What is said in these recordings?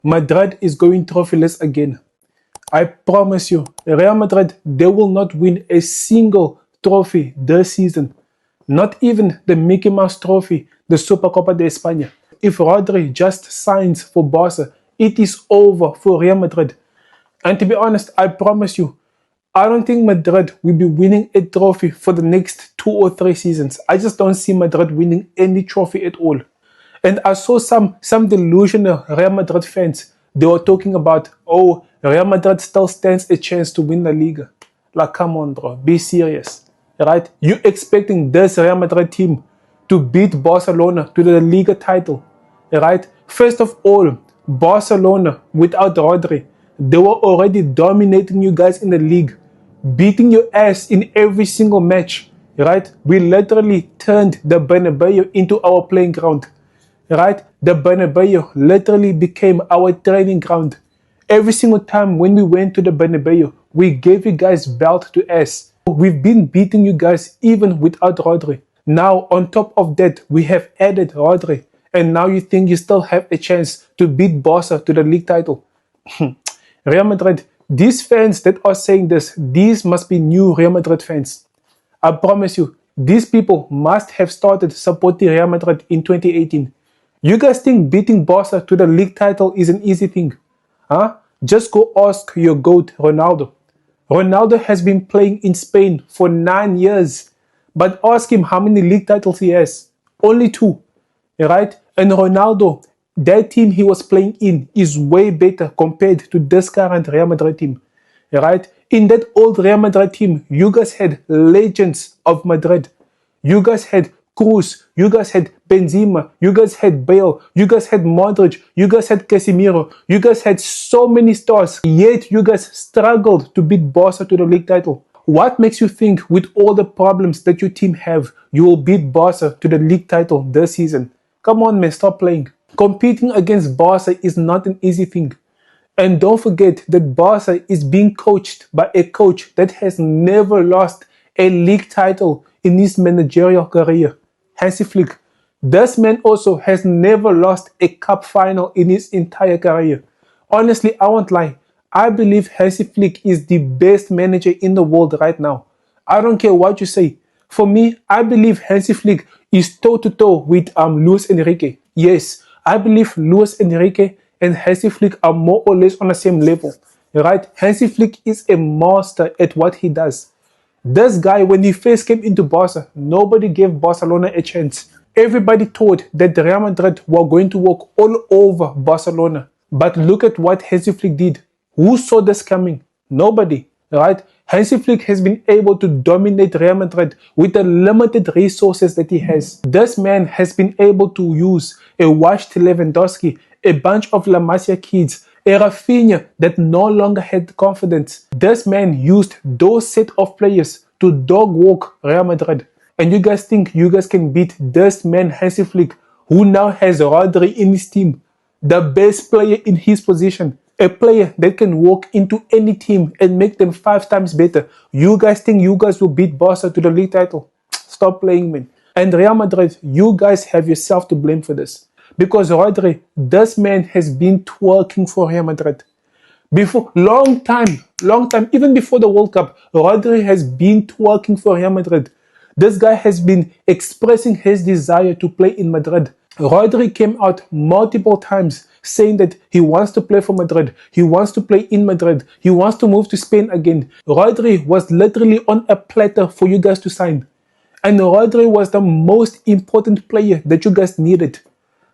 Madrid is going trophyless again. I promise you, Real Madrid, they will not win a single trophy this season. Not even the Mickey Mouse trophy, the Supercopa de España. If Rodri just signs for Barca, it is over for Real Madrid. And to be honest, I promise you, I don't think Madrid will be winning a trophy for the next 2 or 3 seasons. I just don't see Madrid winning any trophy at all. And I saw some delusional Real Madrid fans. They were talking about, oh, Real Madrid still stands a chance to win the Liga. Like, come on, bro, be serious, right? You expecting this Real Madrid team to beat Barcelona to the Liga title, right? First of all, Barcelona without Rodri, they were already dominating you guys in the league, beating your ass in every single match, right? We literally turned the Bernabeu into our playing ground. Right? The Bernabeu literally became our training ground. Every single time when we went to the Bernabeu, we gave you guys belt to ass. We've been beating you guys even without Rodri. Now, on top of that, we have added Rodri. And now you think you still have a chance to beat Barca to the league title. Real Madrid, these fans that are saying this, these must be new Real Madrid fans. I promise you, these people must have started supporting Real Madrid in 2018. You guys think beating Barca to the league title is an easy thing? Huh? Just go ask your GOAT, Ronaldo. Ronaldo has been playing in Spain for 9 years. But ask him how many league titles he has. Only 2. Right? And Ronaldo, that team he was playing in is way better compared to this current Real Madrid team. Right? In that old Real Madrid team, you guys had legends of Madrid. You guys had Cruz, you guys had Benzema, you guys had Bale, you guys had Modric, you guys had Casemiro, you guys had so many stars, yet you guys struggled to beat Barca to the league title. What makes you think with all the problems that your team have, you will beat Barca to the league title this season? Come on, man, stop playing. Competing against Barca is not an easy thing. And don't forget that Barca is being coached by a coach that has never lost a league title in his managerial career. Hansi Flick. This man also has never lost a cup final in his entire career. Honestly, I won't lie. I believe Hansi Flick is the best manager in the world right now. I don't care what you say. For me, I believe Hansi Flick is toe-to-toe with Luis Enrique. Yes, I believe Luis Enrique and Hansi Flick are more or less on the same level. Right? Hansi Flick is a master at what he does. This guy, when he first came into Barca, nobody gave Barcelona a chance. Everybody thought that Real Madrid were going to walk all over Barcelona. But look at what Hansi Flick did. Who saw this coming? Nobody, right? Hansi Flick has been able to dominate Real Madrid with the limited resources that he has. This man has been able to use a washed Lewandowski, a bunch of La Masia kids, a Rafinha that no longer had confidence. This man used those set of players to dog walk Real Madrid. And you guys think you guys can beat this man Hansi Flick, who now has Rodri in his team, the best player in his position, a player that can walk into any team and make them 5 times better. You guys think you guys will beat Barca to the league title? Stop playing, man. And Real Madrid, you guys have yourself to blame for this. Because Rodri, this man has been twerking for Real Madrid. Before, long time, even before the World Cup, Rodri has been twerking for Real Madrid. This guy has been expressing his desire to play in Madrid. Rodri came out multiple times saying that he wants to play for Madrid, he wants to play in Madrid, he wants to move to Spain again. Rodri was literally on a platter for you guys to sign. And Rodri was the most important player that you guys needed.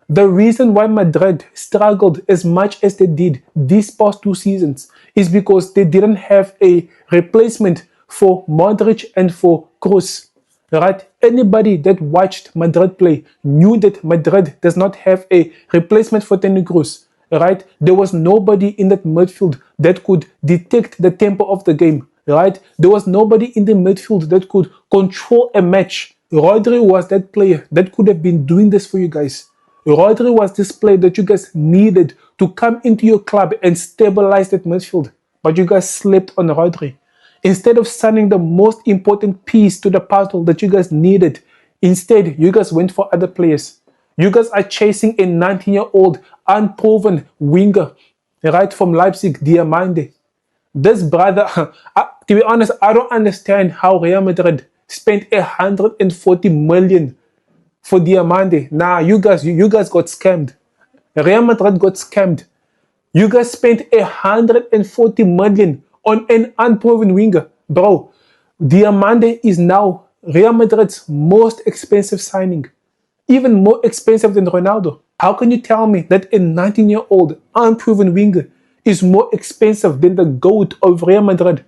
The reason why Madrid struggled as much as they did these past 2 seasons is because they didn't have a replacement for Modric and for Cruz. Right? Anybody that watched Madrid play knew that Madrid does not have a replacement for Toni Kroos. Right? There was nobody in that midfield that could detect the tempo of the game. Right? There was nobody in the midfield that could control a match. Rodri was that player that could have been doing this for you guys. Rodri was this player that you guys needed to come into your club and stabilize that midfield. But you guys slept on Rodri. Instead of signing the most important piece to the puzzle that you guys needed, instead you guys went for other players. You guys are chasing a 19-year-old unproven winger, right, from Leipzig, Diamande. This brother, to be honest, I don't understand how Real Madrid spent 140 million for Diamande. Nah, you guys got scammed. Real Madrid got scammed. You guys spent 140 million on an unproven winger. Bro, Diamande is now Real Madrid's most expensive signing. Even more expensive than Ronaldo. How can you tell me that a 19-year-old unproven winger is more expensive than the GOAT of Real Madrid?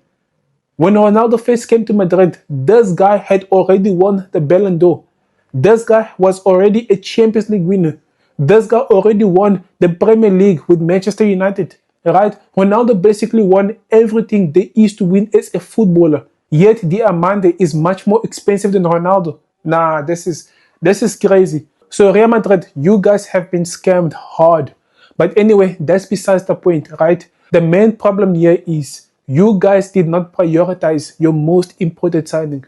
When Ronaldo first came to Madrid, this guy had already won the Ballon d'Or. This guy was already a Champions League winner. This guy already won the Premier League with Manchester United. Right? Ronaldo basically won everything there is to win as a footballer. Yet Diamande is much more expensive than Ronaldo. Nah, this is crazy. So Real Madrid, you guys have been scammed hard. But anyway, that's besides the point, right? The main problem here is you guys did not prioritize your most important signing.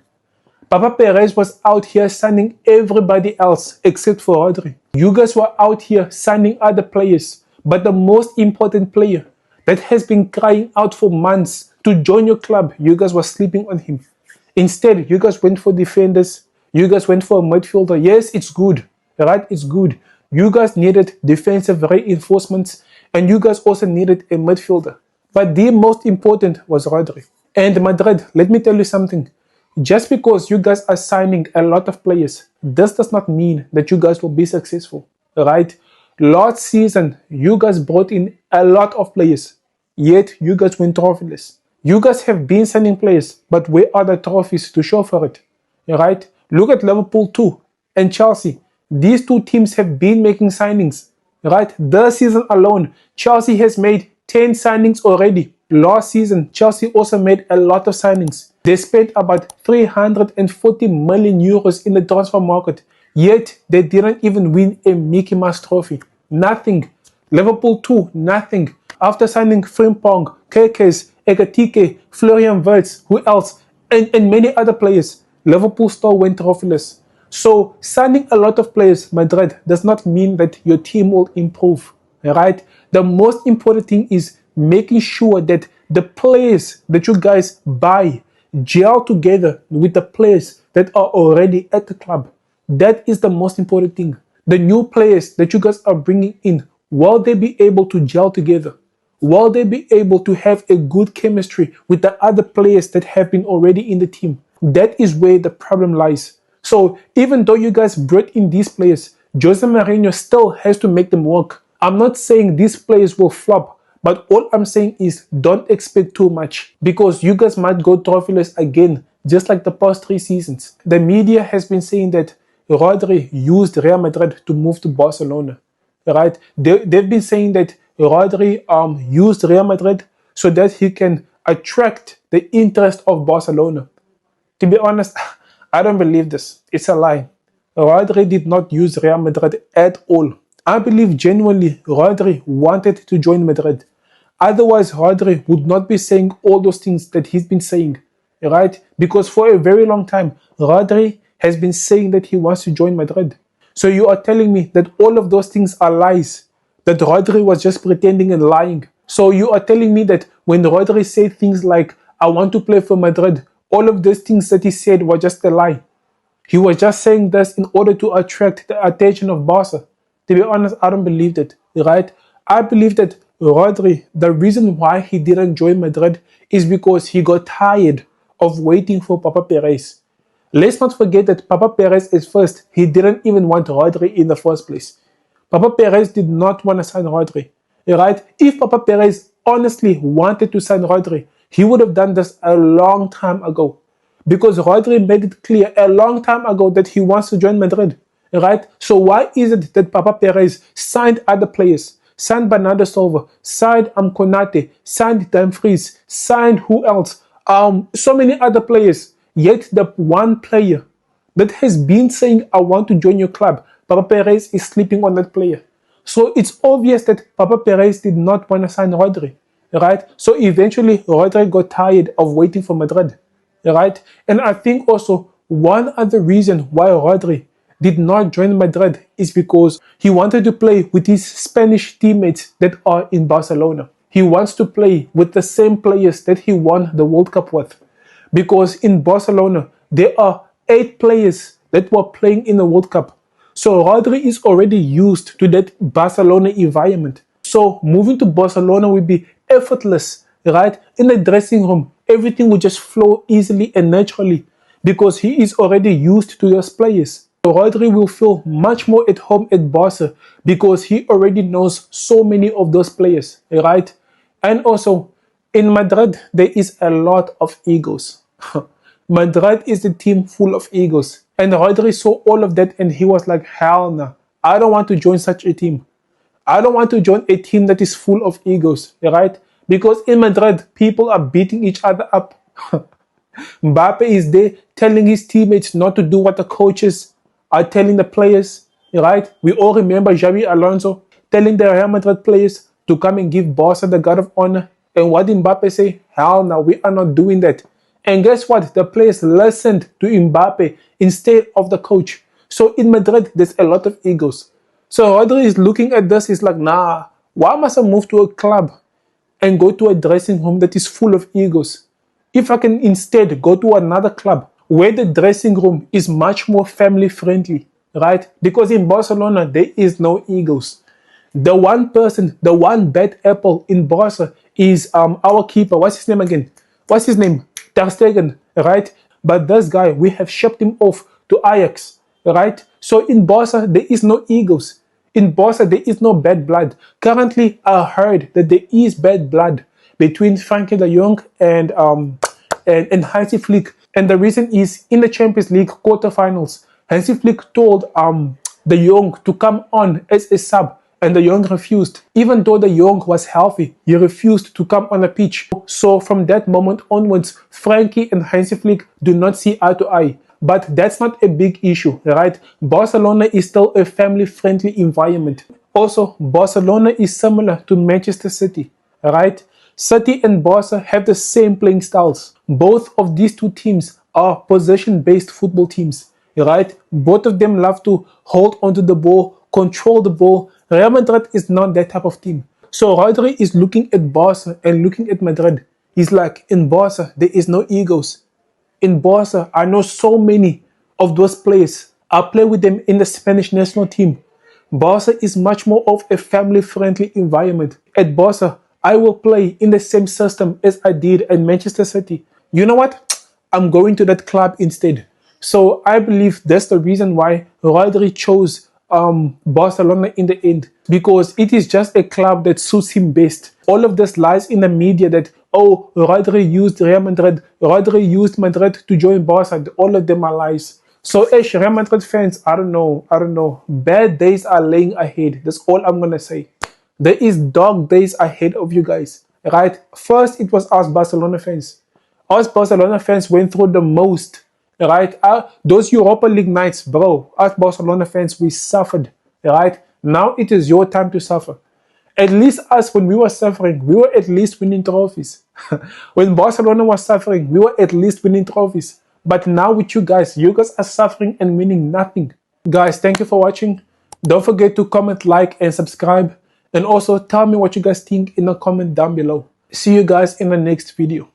Papa Perez was out here signing everybody else except for Rodri. You guys were out here signing other players, but the most important player that has been crying out for months to join your club, you guys were sleeping on him. Instead, you guys went for defenders. You guys went for a midfielder. Yes, it's good, right? It's good. You guys needed defensive reinforcements, and you guys also needed a midfielder. But the most important was Rodri. And Madrid, let me tell you something. Just because you guys are signing a lot of players, this does not mean that you guys will be successful, right? Last season, you guys brought in a lot of players, yet you guys went trophyless. You guys have been signing players, but where are the trophies to show for it, right? Look at Liverpool too, and Chelsea. These two teams have been making signings, right? This season alone, Chelsea has made 10 signings already. Last season, Chelsea also made a lot of signings. They spent about 340 million euros in the transfer market, yet they didn't even win a Mickey Mouse trophy. Nothing. Liverpool too, nothing. After signing Frimpong, Kerkez, Ekatike, Florian Wirtz, who else, and many other players, Liverpool still went trophyless. So signing a lot of players, Madrid, does not mean that your team will improve, right? The most important thing is making sure that the players that you guys buy gel together with the players that are already at the club. That is the most important thing. The new players that you guys are bringing in, will they be able to gel together? Will they be able to have a good chemistry with the other players that have been already in the team? That is where the problem lies. So even though you guys brought in these players, Jose Mourinho still has to make them work. I'm not saying these players will flop, but all I'm saying is don't expect too much, because you guys might go trophyless again, just like the past 3 seasons. The media has been saying that Rodri used Real Madrid to move to Barcelona, right? They've been saying that Rodri used Real Madrid so that he can attract the interest of Barcelona. To be honest, I don't believe this. It's a lie. Rodri did not use Real Madrid at all. I believe genuinely Rodri wanted to join Madrid. Otherwise, Rodri would not be saying all those things that he's been saying, right? Because for a very long time, Rodri has been saying that he wants to join Madrid. So you are telling me that all of those things are lies, that Rodri was just pretending and lying. So you are telling me that when Rodri said things like, I want to play for Madrid, all of those things that he said were just a lie. He was just saying this in order to attract the attention of Barca. To be honest, I don't believe that, right? I believe that Rodri, the reason why he didn't join Madrid is because he got tired of waiting for Papa Perez. Let's not forget that Papa Perez at first, he didn't even want Rodri in the first place. Papa Perez did not want to sign Rodri, right? If Papa Perez honestly wanted to sign Rodri, he would have done this a long time ago, because Rodri made it clear a long time ago that he wants to join Madrid, right? So why is it that Papa Perez signed other players, signed Bernardo Silva, signed Konate, signed Dumfries, signed who else? So many other players, yet the one player that has been saying, I want to join your club, Papa Perez is sleeping on that player. So it's obvious that Papa Perez did not want to sign Rodri, right? So eventually Rodri got tired of waiting for Madrid, right? And I think also one other reason why Rodri did not join Madrid is because he wanted to play with his Spanish teammates that are in Barcelona. He wants to play with the same players that he won the World Cup with. Because in Barcelona, there are 8 players that were playing in the World Cup. So Rodri is already used to that Barcelona environment. So moving to Barcelona will be effortless, right? In the dressing room, everything will just flow easily and naturally because he is already used to those players. So Rodri will feel much more at home at Barca because he already knows so many of those players, right? And also, in Madrid, there is a lot of egos. Madrid is the team full of egos. And Rodri saw all of that and he was like, hell no, I don't want to join such a team. I don't want to join a team that is full of egos, right? Because in Madrid, people are beating each other up. Mbappe is there telling his teammates not to do what the coaches are telling the players, right? We all remember Xabi Alonso telling the Real Madrid players to come and give Barca the guard of honor. And what did Mbappe say? Hell no, we are not doing that. And guess what? The players listened to Mbappe instead of the coach. So in Madrid, there's a lot of egos. So Rodri is looking at this, he's like, nah, why must I move to a club and go to a dressing room that is full of egos? If I can instead go to another club where the dressing room is much more family friendly, right? Because in Barcelona, there is no egos. The one person, the one bad apple in Barca is our keeper. What's his name again? What's his name? Ter Stegen, right? But this guy, we have shipped him off to Ajax, right? So in Barca, there is no egos. In Barca, there is no bad blood. Currently, I heard that there is bad blood between Frankie de Jong and Hansi Flick. And the reason is, in the Champions League quarterfinals, Hansi Flick told de Jong to come on as a sub, and de Jong refused. Even though de Jong was healthy, he refused to come on the pitch. So from that moment onwards, Frankie and Hansi Flick do not see eye to eye. But that's not a big issue, right? Barcelona is still a family-friendly environment. Also, Barcelona is similar to Manchester City, right? City and Barca have the same playing styles. Both of these two teams are possession-based football teams, right? Both of them love to hold onto the ball, control the ball. Real Madrid is not that type of team. So Rodri is looking at Barca and looking at Madrid. He's like, in Barca, there is no egos. In Barca, I know so many of those players. I play with them in the Spanish national team. Barca is much more of a family-friendly environment. At Barca, I will play in the same system as I did at Manchester City. You know what? I'm going to that club instead. So I believe that's the reason why Rodri chose Barcelona in the end, because it is just a club that suits him best. All of this lies in the media that, oh, Rodri used Real Madrid, Rodri used Madrid to join Barca. All of them are lies. So as Real Madrid fans, I don't know. Bad days are laying ahead. That's all I'm gonna say. There is dark days ahead of you guys, right? First, it was us Barcelona fans. Us Barcelona fans went through the most, right? Those Europa League nights, bro, us Barcelona fans, we suffered, right? Now it is your time to suffer. At least us, when we were suffering, we were at least winning trophies. When Barcelona was suffering, we were at least winning trophies. But now with you guys are suffering and winning nothing. Guys, thank you for watching. Don't forget to comment, like, and subscribe. And also tell me what you guys think in the comment down below. See you guys in the next video.